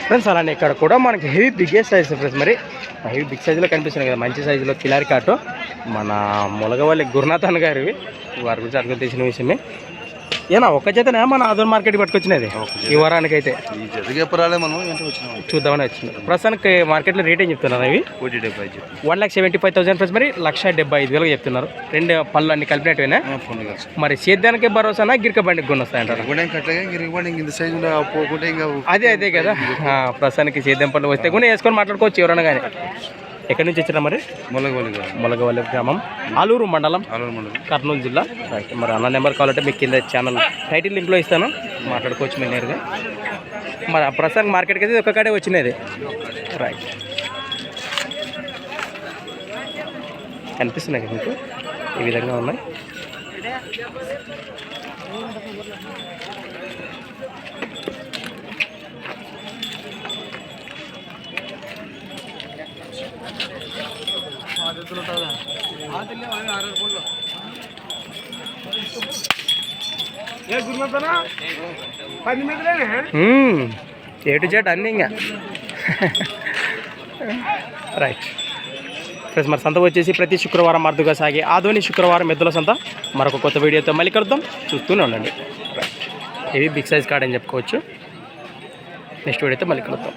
Friends అలానే ఇక్కడ కూడా మనకి హెవీ బిగ్గెస్ట్ సైజ్ ఫ్రెండ్స్. మరి హెవీ బిగ్ సైజులో కనిపిస్తున్నాయి కదా, మంచి సైజులో కిలారి కాటు మన ములగవల్లి గురునాథన్ గారివి. వారి గురించి అర్థం తెలిసిన విషయమే. ఏనా ఒక్క చేతనే మన ఆదోన్ మార్కెట్కి పట్టుకొచ్చినది ఈ వారానికి అయితే చూద్దామని వచ్చింది. ప్రస్తుతానికి మార్కెట్లో రేట్ ఏం చెప్తున్నారు అవి? 1,75,000 ఫ్రెండ్స్. మరి 1,75,000 చెప్తున్నారు. రెండు పళ్ళు అన్ని కలిపినట్టువేనా? మరి సేద్యానికి భరోసానా గిరిక బండికి కొన్ని వస్తాయంటారు? అదే కదా, ప్రస్తుతానికి సేద్యం పళ్ళు వస్తే కూడా వేసుకొని మాట్లాడుకోవచ్చు ఎవరైనా కానీ. ఎక్కడి నుంచి వచ్చినా మరి? ములగవల్లి గ్రామం, ఆలూరు మండలం, కర్నూలు జిల్లా. రైట్. మరి అన్న నెంబర్ కావాలంటే మీకు కింద ఛానల్ టైటిల్ లింక్లో ఇస్తాను, మాట్లాడుకోవచ్చు మీరు నేరుగా. మరి ప్రస్తుతానికి మార్కెట్కి అయితే ఒక్క కాడే వచ్చినది. రైట్. కనిపిస్తున్నాయి కదా మీకు, ఈ విధంగా ఉన్నాయి. ఏ టు జెడ్ అన్నీ ఇంకా. Right friends. మరి సంత వచ్చేసి ప్రతి శుక్రవారం అరుదుగా సాగే ఆదోని శుక్రవారం ఎద్దుల సంత. మరొక కొత్త వీడియోతో మళ్ళీ కలుద్దాం, చూస్తూనే ఉండండి. రైట్. ఇవి బిగ్ సైజ్ కార్డ్ అని చెప్పుకోవచ్చు. నెక్స్ట్ వీడియోతో మళ్ళీ కలుద్దాం.